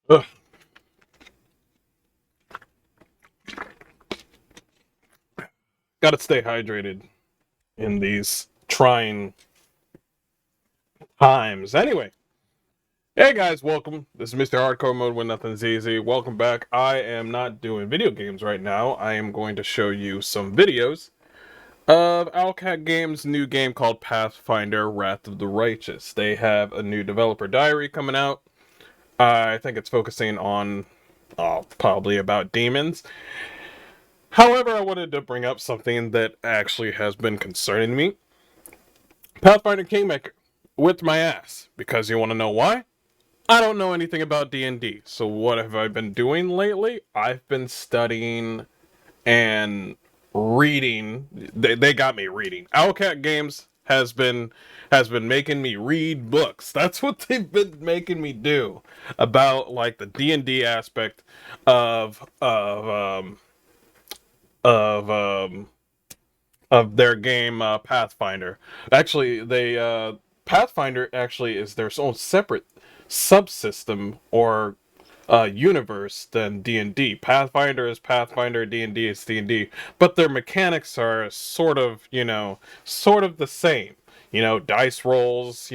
Ugh. Gotta stay hydrated in these trying times. Anyway, hey guys, welcome. This is Mr. Hardcore Mode when nothing's easy. Welcome back. I am not doing video games right now. I am going to show you some videos of Owlcat Games' new game called Pathfinder: Wrath of the Righteous. They have a new developer diary coming out. I think it's focusing on probably about demons. However, I wanted to bring up something that actually has been concerning me. Pathfinder Kingmaker whipped my ass. Because you want to know why? I don't know anything about D&D. So what have I been doing lately? I've been studying and reading. They got me reading. Owlcat Games has been making me read books. That's what they've been making me do about like the D&D aspect of of um of their game Pathfinder. Actually, they Pathfinder actually is their own separate subsystem or universe than D&D. Pathfinder is Pathfinder, D&D is D&D, but their mechanics are sort of, sort of the same. Dice rolls,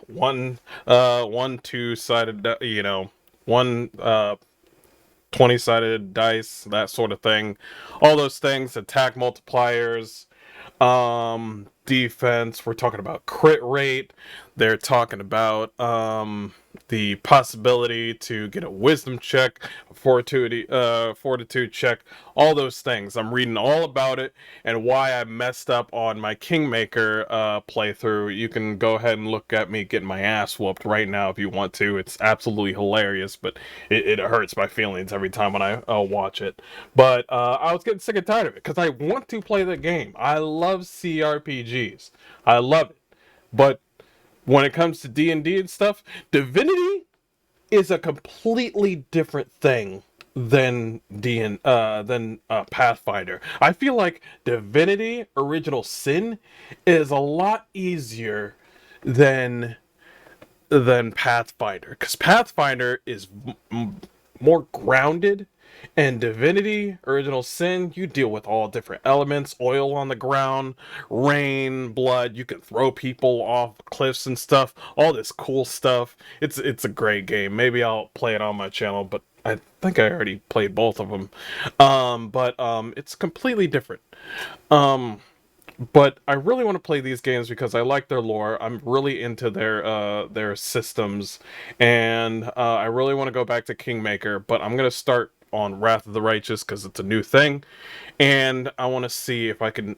one two-sided, one 20-sided dice, that sort of thing. All those things, attack multipliers, defense. We're talking about crit rate. They're talking about the possibility to get a wisdom check, a fortitude check, all those things. I'm reading all about it and why I messed up on my Kingmaker playthrough. You can go ahead and look at me getting my ass whooped right now if you want to. It's absolutely hilarious, but it hurts my feelings every time when I watch it. But I was getting sick and tired of it because I want to play the game. I love CRPGs. I love it. But when it comes to D&D and stuff, Divinity is a completely different thing than Pathfinder. I feel like Divinity Original Sin is a lot easier than Pathfinder, because Pathfinder is more grounded, and Divinity Original Sin, you deal with all different elements: oil on the ground, rain, blood. You can throw people off cliffs and stuff. All this cool stuff. It's a great game. Maybe I'll play it on my channel, but I think I already played both of them. But it's completely different. But I really want to play these games because I like their lore. I'm really into their systems, and I really want to go back to Kingmaker. But I'm gonna start on Wrath of the Righteous because it's a new thing, and I want to see if I can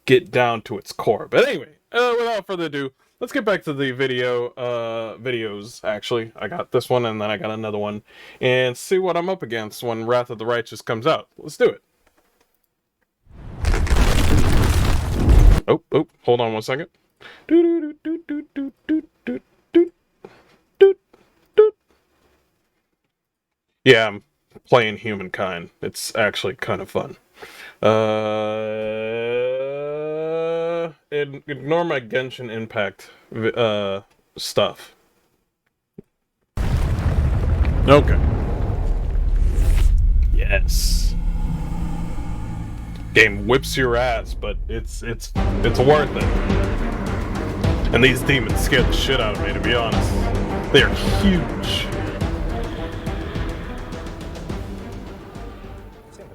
get down to its core. But anyway, without further ado, let's get back to the videos. Actually, I got this one, and then I got another one, and see what I'm up against when Wrath of the Righteous comes out. Let's do it. Oh, hold on one second. Yeah, I'm playing Humankind. It's actually kind of fun. Ignore my Genshin Impact stuff. Okay. Yes. Game whips your ass, but it's worth it. And these demons scare the shit out of me, to be honest. They are huge.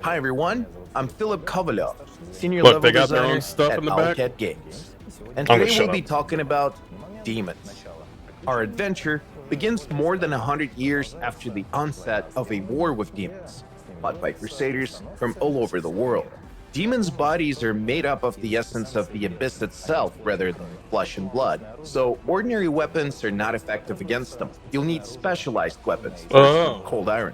Hi everyone, I'm Philip Kovalov, senior Look, level they got designer their own stuff at in the back. Owlcat Games. And I'm gonna today shut we'll be up. talking about demons. Our adventure begins more than 100 years after the onset of a war with demons, fought by crusaders from all over the world. Demons' bodies are made up of the essence of the abyss itself rather than flesh and blood, so ordinary weapons are not effective against them. You'll need specialized weapons, like cold iron.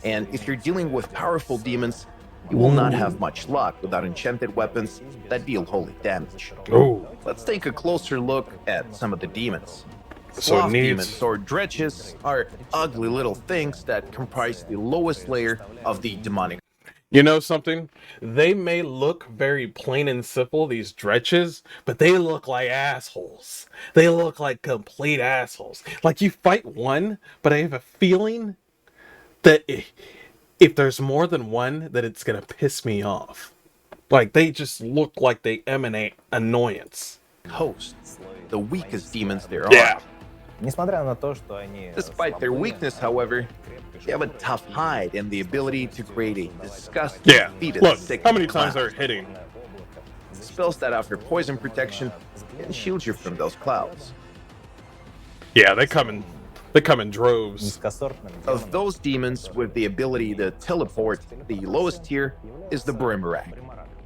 And if you're dealing with powerful demons, you will not have much luck without enchanted weapons that deal holy damage. Oh. Let's take a closer look at some of the demons. So it Sloth needs- demons, or dredges, are ugly little things that comprise the lowest layer of the demonic. You know something? They may look very plain and simple, these dretches, but they look like assholes. They look like complete assholes. Like you fight one, but I have a feeling that if there's more than one, that it's gonna piss me off. Like they just look like they emanate annoyance. Host, the weakest demons there Yeah. are. Despite their weakness, however, they have a tough hide and the ability to create a disgusting, Yeah. defeated, Look, sick how many times cloud. they're hitting? Spells that offer poison protection can shield you from those clouds. Yeah, they come in droves. Of those demons with the ability to teleport, the lowest tier is the Brimmerak.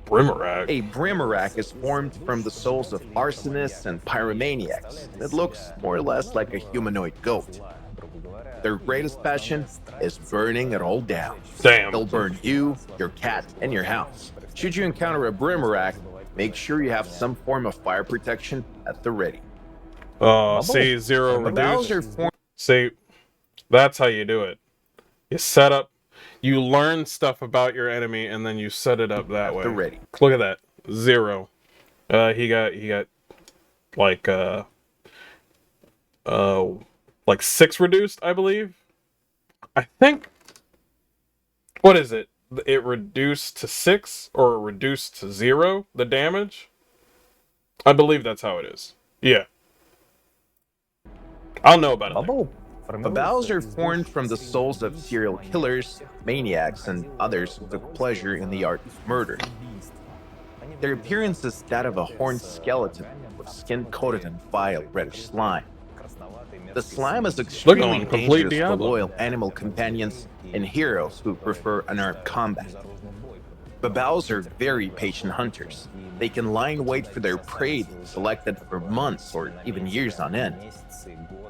Brimmerak. A Brimmerak is formed from the souls of arsonists and pyromaniacs. It looks more or less like a humanoid goat. Their greatest passion is burning it all down. Damn. They'll burn you, your cat, and your house. Should you encounter a Brimmerak, make sure you have some form of fire protection at the ready. See, zero Babaus reduced. are formed See, that's how you do it. You set up, you learn stuff about your enemy, and then you set it up that at way. the ready. Look at that, 0. He got like like 6 reduced, I believe. I think. What is it? It reduced to 6 or reduced to 0 the damage. I believe that's how it is. Yeah. I'll know about it later. Babaus are formed from the souls of serial killers, maniacs, and others who took pleasure in the art of murder. Their appearance is that of a horned skeleton with skin coated in vile reddish slime. The slime is extremely dangerous for loyal animal companions and heroes who prefer unarmed combat. Babaus are very patient hunters. They can lie in wait for their prey selected for months or even years on end.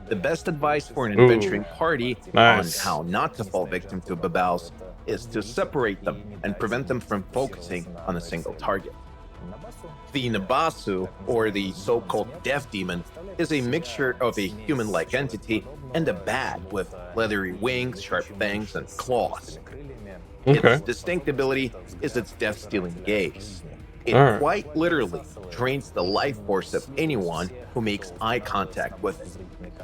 The best advice for an adventuring party on how not to fall victim to Babaus is to separate them and prevent them from focusing on a single target. The Nabasu, or the so-called Death Demon, is a mixture of a human-like entity and a bat with leathery wings, sharp fangs, and claws. Its distinct ability is its death-stealing gaze. It quite literally drains the life force of anyone who makes eye contact with it.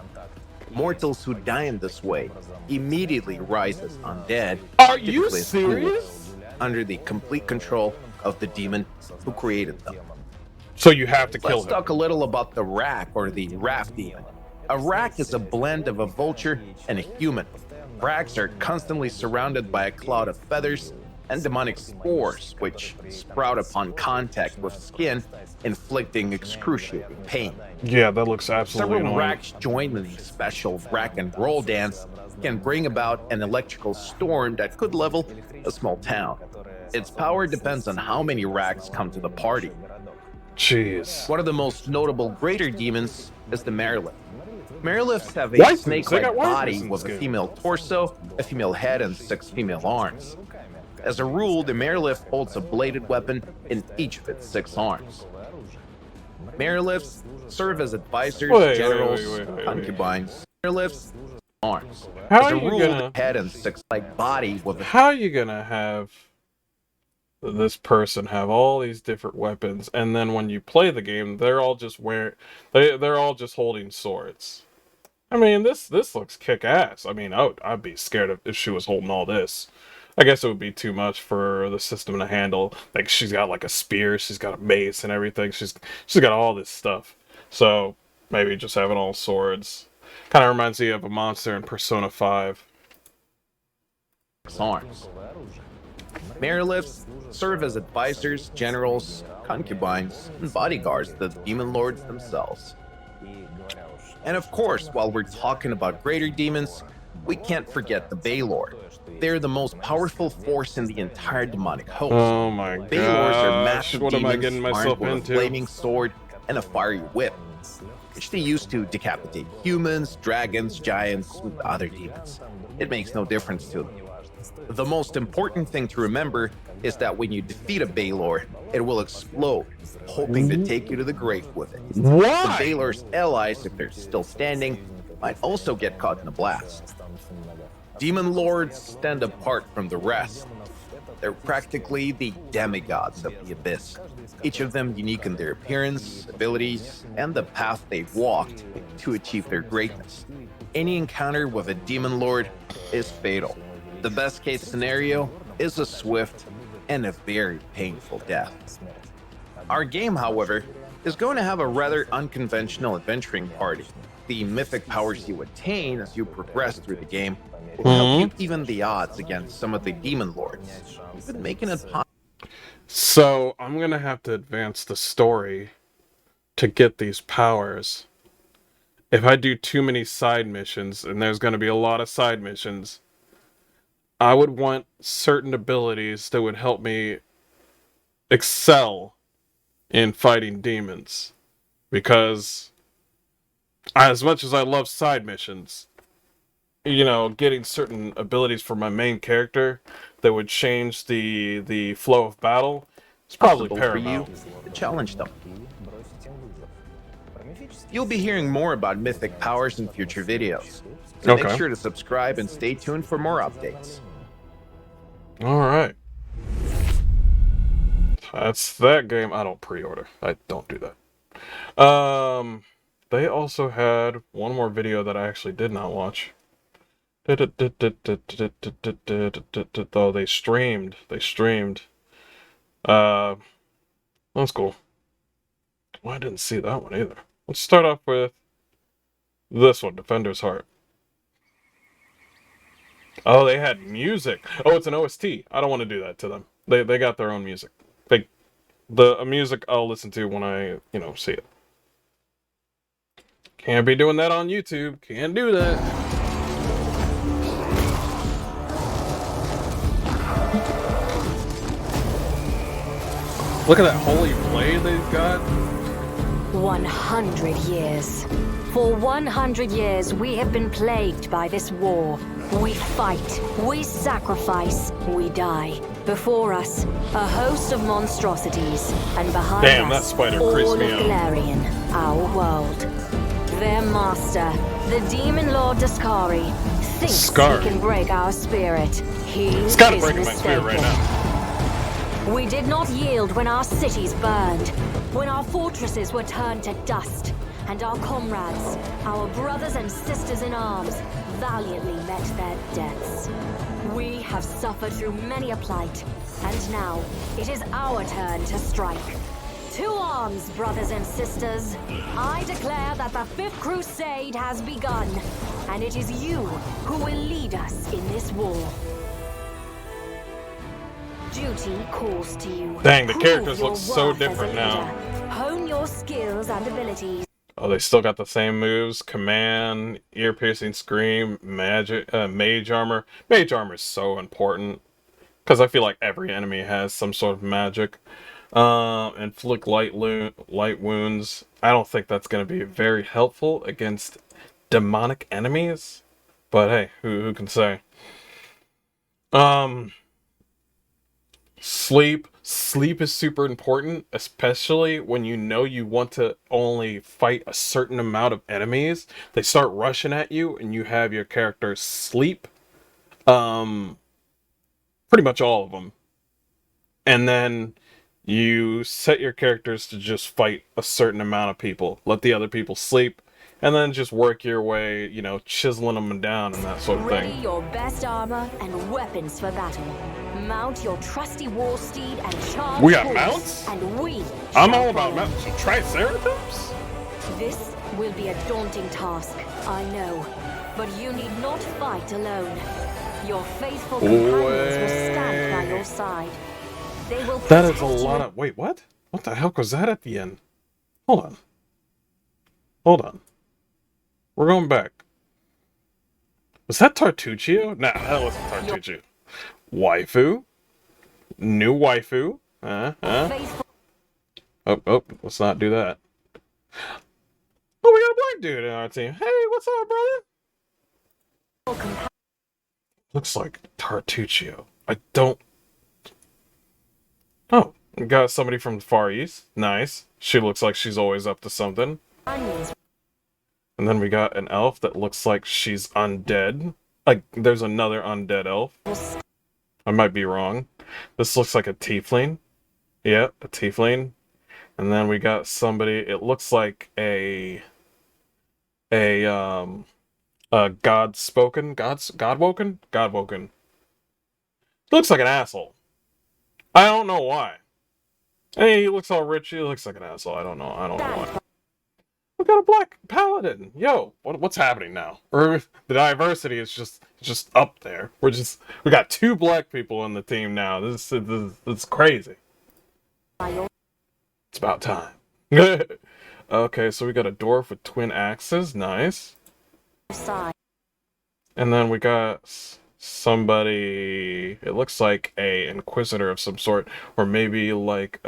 Mortals who die in this way immediately rise as undead. Are you serious? Under the complete control of the demon who created them. So you have to kill him. Let's talk a little about the Rak, or the Raft Demon. A Rak is a blend of a vulture and a human. Raks are constantly surrounded by a cloud of feathers and demonic spores, which sprout upon contact with skin, inflicting excruciating pain. Yeah, that looks absolutely Several annoying. Raks joined in the special Rak and Roll dance can bring about an electrical storm that could level a small town. Its power depends on how many Raks come to the party. Jeez. One of the most notable greater demons is the Merlith. Merliths have a snake-like body with a female torso, a female head, and 6 female arms. As a rule, the Merlith holds a bladed weapon in each of its 6 arms. Merliths serve as advisors, generals, concubines. Merliths arms. How As are a you rule, gonna? the head and 6-like body with a How are you gonna have this person have all these different weapons, and then when you play the game, they're all just they're all just holding swords? I mean, this looks kick ass. I mean, I'd be scared if she was holding all this. I guess it would be too much for the system to handle. Like, she's got like a spear, she's got a mace and everything. She's got all this stuff. So maybe just having all swords kind of reminds me of a monster in Persona 5. arms. Merliths serve as advisors, generals, concubines, and bodyguards to the demon lords themselves. And of course, while we're talking about greater demons, we can't forget the Baylord. They're the most powerful force in the entire demonic host. Oh my god. Baylords are massive what demons am I getting myself armed with into? a flaming sword and a fiery whip, which they use to decapitate humans, dragons, giants, and other demons. It makes no difference to them. The most important thing to remember is that when you defeat a Baylor, it will explode, hoping to take you to the grave with it. Why? The Baylor's allies, if they're still standing, might also get caught in a blast. Demon Lords stand apart from the rest. They're practically the demigods of the Abyss, each of them unique in their appearance, abilities, and the path they've walked to achieve their greatness. Any encounter with a demon lord is fatal. The best case scenario is a swift and a very painful death. Our game, however, is going to have a rather unconventional adventuring party. The mythic powers you attain as you progress through the game will help you even the odds against some of the demon lords, even making it possible. So I'm gonna have to advance the story to get these powers. If I do too many side missions, and there's gonna be a lot of side missions, I would want certain abilities that would help me excel in fighting demons. Because as much as I love side missions, you know, getting certain abilities for my main character that would change the flow of battle is probably paramount. For you to challenge them. You'll be hearing more about mythic powers in future videos, so make sure to subscribe and stay tuned for more updates. Alright. That's that game. I don't pre-order. I don't do that. They also had one more video that I actually did not watch. Oh, they streamed. That's cool. Well, I didn't see that one either. Let's start off with this one, Defender's Heart. Oh, they had music. Oh, it's an OST. I don't want to do that to them. They got their own music. The music I'll listen to when I, see it. Can't be doing that on YouTube. Can't do that. Look at that holy blade they've got. 100 years. For 100 years, we have been plagued by this war. We fight, we sacrifice, we die. Before us, a host of monstrosities, and behind that us, spider all creeps of me out. Galarian, our world. Their master, the demon lord Daskari, thinks he can break our spirit. He's breaking my spirit right now. We did not yield when our cities burned, when our fortresses were turned to dust, and our comrades, our brothers and sisters in arms, valiantly met their deaths. We have suffered through many a plight, and now it is our turn to strike. To arms, brothers and sisters! I declare that the Fifth Crusade has begun, and it is you who will lead us in this war. Duty calls to you. Dang, the Prove characters your look so worth as a different now. leader. Hone your skills and abilities. Oh, they still got the same moves. Command, ear-piercing scream, magic, mage armor. Mage armor is so important. Because I feel like every enemy has some sort of magic. Inflict light wounds. I don't think that's going to be very helpful against demonic enemies. But hey, who can say? Sleep. Sleep is super important, especially when you know you want to only fight a certain amount of enemies. They start rushing at you and you have your character sleep. Pretty much all of them. And then you set your characters to just fight a certain amount of people. Let the other people sleep. And then just work your way, chiseling them down and that sort of thing. Ready your best armor and weapons for battle. Mount your trusty war steed and charge. We got forth, mounts? And I'm all about mounts. So Triceratops? This will be a daunting task, I know. But you need not fight alone. Your faithful companions will stand by your side. They will That is protect a lot you. of... Wait, what? What the heck was that at the end? Hold on. We're going back. Was that Tartuccio? Nah, that wasn't Tartuccio. Waifu? New waifu? Faithful Oh, let's not do that. Oh, we got a black dude in our team. Hey, what's up, brother? companions. Looks like Tartuccio. I don't... Oh, we got somebody from the Far East. Nice. She looks like she's always up to something. And then we got an elf that looks like she's undead. Like, there's another undead elf. I might be wrong. This looks like a tiefling. Yeah, a tiefling. And then we got somebody, it looks like a Godwoken. Looks like an asshole. I don't know why. Hey, he looks all rich. He looks like an asshole. I don't know why. We got a black paladin. Yo, what's happening now? Or the diversity is just up there. We got 2 black people on the team now. This is crazy. It's about time. Okay, so we got a dwarf with twin axes. Nice. And then we got somebody, it looks like a inquisitor of some sort, or maybe like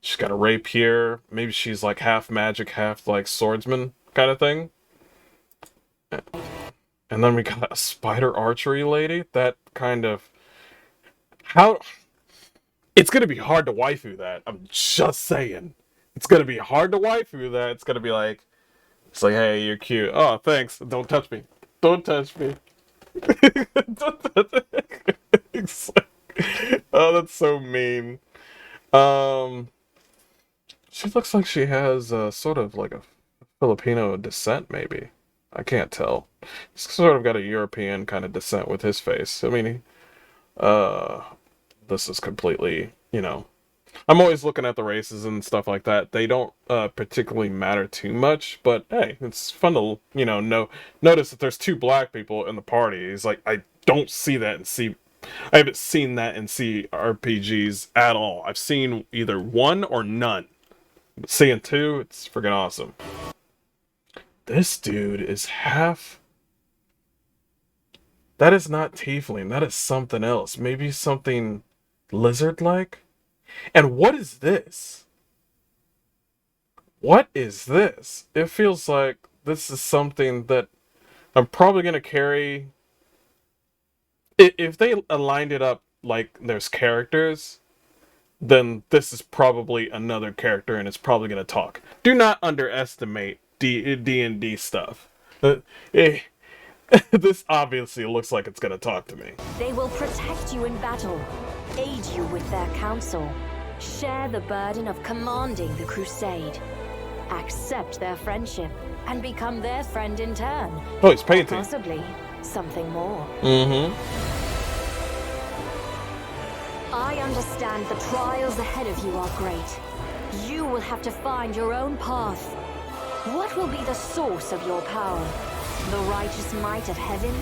she's got a rapier. Maybe she's like half magic, half like swordsman kind of thing. And then we got a spider archery lady. That kind of, how, it's gonna be hard to waifu that. I'm just saying, it's gonna be hard to waifu that. It's gonna be like, it's like, hey, you're cute. Oh, thanks. Don't touch me. Don't touch me. Don't touch me. Oh, that's so mean. She looks like she has sort of like a Filipino descent, maybe. I can't tell. He's sort of got a European kind of descent with his face. I mean, this is completely, you know, I'm always looking at the races and stuff like that. They don't particularly matter too much, but hey, it's fun to, you know, notice that there's 2 black people in the party. It's like, I don't see that I haven't seen that in CRPGs at all. I've seen either 1 or none. But seeing 2, it's freaking awesome. This dude is half... That is not tiefling. That is something else. Maybe something lizard-like? And what is this? What is this? It feels like this is something that I'm probably going to carry. If they aligned it up like there's characters, then this is probably another character and it's probably going to talk. Do not underestimate D&D stuff. This obviously looks like it's going to talk to me. They will protect you in battle, aid you with their counsel, share the burden of commanding the crusade, accept their friendship, and become their friend in turn. Oh, he's painting. Possibly something more. I understand the trials ahead of you are great. You will have to find your own path. What will be the source of your power? The righteous might of heaven,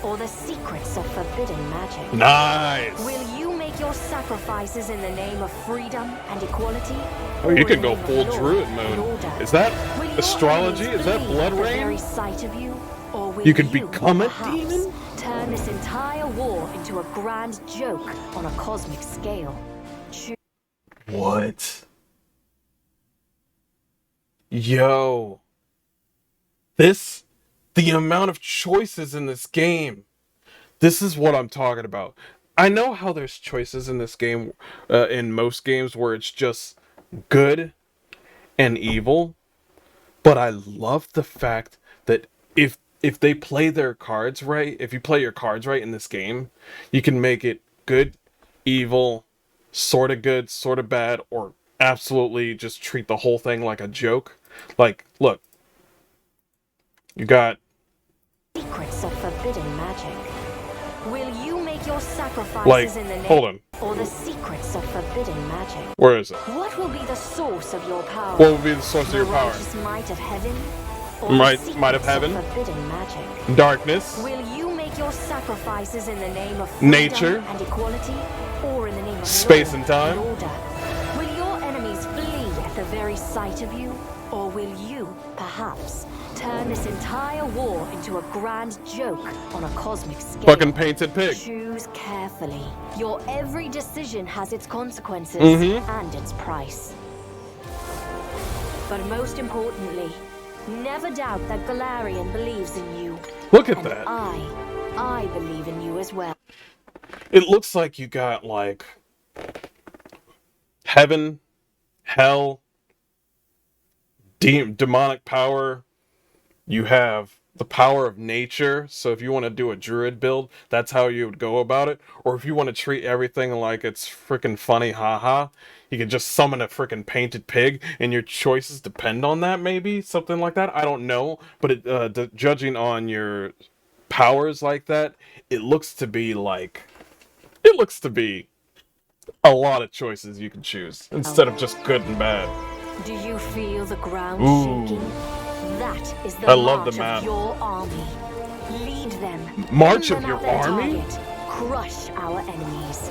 or the secrets of forbidden magic? Nice! Will you make your sacrifices in the name of freedom and equality? Oh, you can go full druid mode. Is that astrology? Is that blood rain? You can become a demon? Turn this entire war into a grand joke on a cosmic scale. What? Yo. The amount of choices in this game. This is what I'm talking about. I know how there's choices in this game, in most games, where it's just good and evil. But I love the fact that if they play their cards right, if you play your cards right in this game, you can make it good, evil, sort of bad, or absolutely just treat the whole thing like a joke. Like, look. You got secrets of forbidden magic. Will you make your sacrifices in the name hold on. Or the secrets of forbidden magic? Where is it? What will be the source of your power? What will be the source of your power? The might of heaven? Or Might of heaven? Forbidden magic? Darkness? Will you make your sacrifices in the name of nature and equality? Or in the name of space law and time? order? Will your enemies flee at the very sight of you? Or will you, perhaps, turn this entire war into a grand joke on a cosmic scale? Fucking painted pig. Choose carefully. Your every decision has its consequences and its price. But most importantly, never doubt that Galarian believes in you. Look at and that. I believe in you as well. It looks like you got, like, heaven, hell, demonic power, You have the power of nature, so if you want to do a druid build, that's how you would go about it. Or if you want to treat everything like it's freaking funny, haha, you can just summon a freaking painted pig, and your choices depend on that, maybe? Something like that? I don't know, but judging on your powers like that, it looks to be like... It looks to be a lot of choices you can choose, instead of just good and bad. Do you feel the ground Ooh. shaking? That is the I love the march map. of your army. Lead them. March Pin of them your at their army? target. Crush our enemies.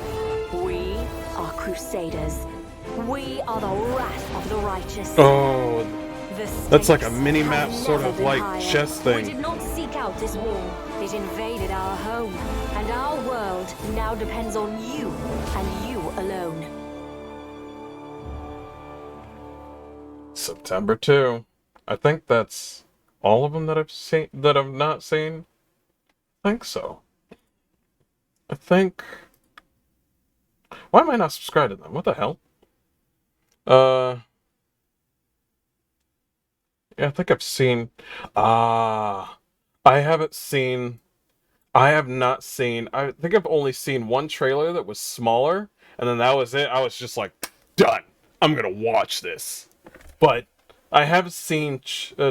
We are crusaders. We are the wrath of the righteous. Oh, The that's like a stakes mini-map have sort never of been like higher. chess We thing. did not seek out this war. It invaded our home. And our world now depends on you and you alone. September 2. I think that's all of them that I've seen, that I've not seen. I think so. I think... Why am I not subscribed to them? What the hell? Yeah, I think I've seen... I haven't seen... I have not seen... I think I've only seen one trailer that was smaller, and then that was it. I was just like, done! I'm gonna watch this. But I have seen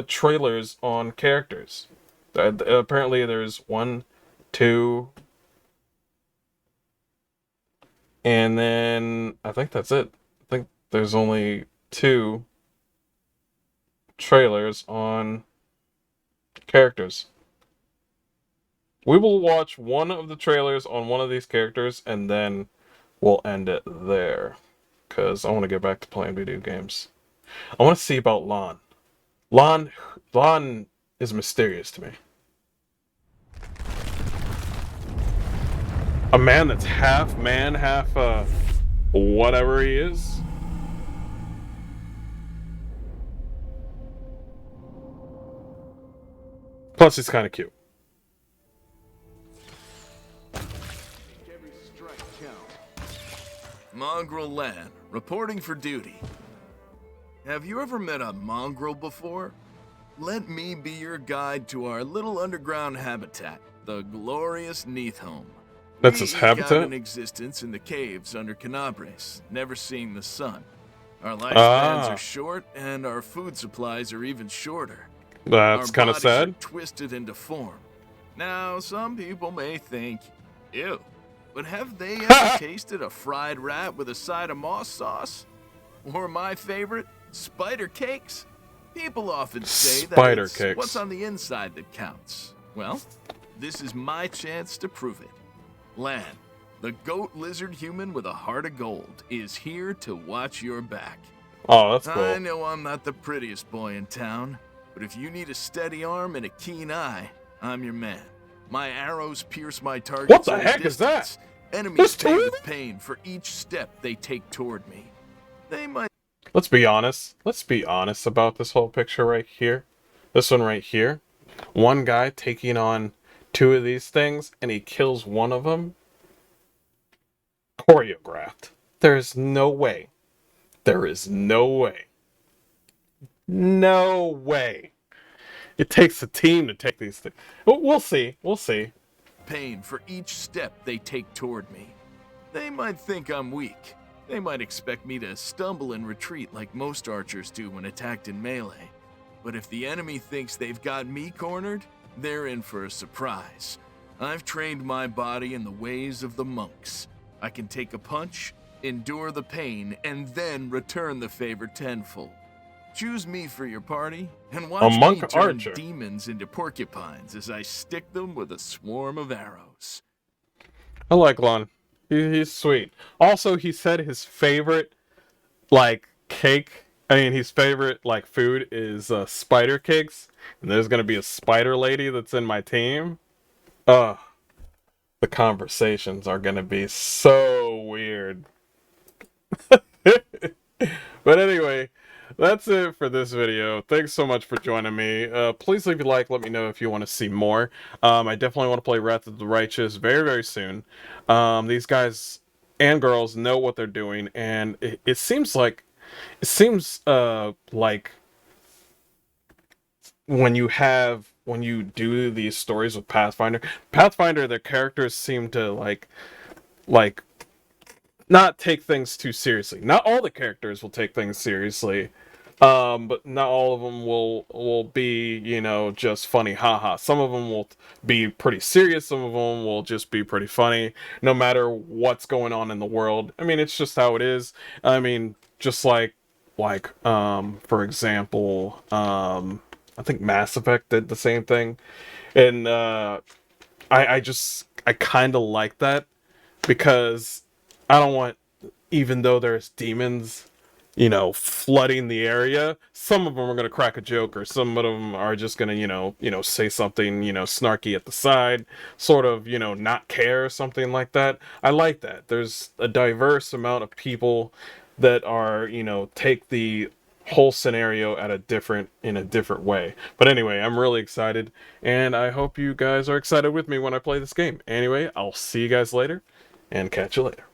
trailers on characters. Apparently there's 1, 2... And then I think that's it. I think there's only 2 trailers on characters. We will watch one of the trailers on one of these characters, and then we'll end it there. Because I want to get back to playing video games. I want to see about Lon. Lon is mysterious to me. A man that's half man, half whatever he is. Plus, he's kind of cute. Every strike counts. Mongrel Lan, reporting for duty. Have you ever met a mongrel before? Let me be your guide to our little underground habitat, the glorious Neathhome. That's his We eke out habitat? an existence in the caves under Canabres, never seeing the sun. Our lifespans are short, and our food supplies are even shorter. That's Our kind of bodies are sad. twisted into form. Now, some people may think, ew, but have they ever tasted a fried rat with a side of moss sauce? Or my favorite, spider cakes? People often say Spider that it's cakes. what's on the inside that counts. Well, this is my chance to prove it. Lan, the goat lizard human with a heart of gold, is here to watch your back. Oh, that's I cool. know I'm not the prettiest boy in town, but if you need a steady arm and a keen eye, I'm your man. My arrows pierce my targets. What the at a heck is that? distance. Enemies There's pay two of with them? pain for each step they take toward me. They might Let's be honest. Let's be honest about this whole picture right here. This one right here. One guy taking on 2 of these things, and he kills one of them. Choreographed. There's no way. There is no way. No way. It takes a team to take these things. We'll see. We'll see. pain for each step they take toward me. They might think I'm weak. They might expect me to stumble and retreat like most archers do when attacked in melee. But if the enemy thinks they've got me cornered, they're in for a surprise. I've trained my body in the ways of the monks. I can take a punch, endure the pain, and then return the favor tenfold. Choose me for your party, and watch me monk turn archer. demons into porcupines as I stick them with a swarm of arrows. I like Lon. He's sweet. Also, he said his favorite, his favorite, food is spider cakes. And there's going to be a spider lady that's in my team. The conversations are going to be so weird. But anyway, that's it for this video. Thanks so much for joining me. Please leave a like. Let me know if you want to see more. I definitely want to play Wrath of the Righteous very, very soon. These guys and girls know what they're doing, and it seems like when you do these stories with Pathfinder, the characters seem to like not take things too seriously. Not all the characters will take things seriously, but not all of them will be, you know, just funny, haha. Some of them will be pretty serious. Some of them will just be pretty funny, no matter what's going on in the world. I mean, it's just how it is. I mean, just for example, I think Mass Effect did the same thing, and I kind of like that because I don't want, even though there's demons, you know, flooding the area, some of them are going to crack a joke, or some of them are just going to, say something, snarky at the side, sort of, not care or something like that. I like that. There's a diverse amount of people that are, take the whole scenario in a different way. But anyway, I'm really excited, and I hope you guys are excited with me when I play this game. Anyway, I'll see you guys later, and catch you later.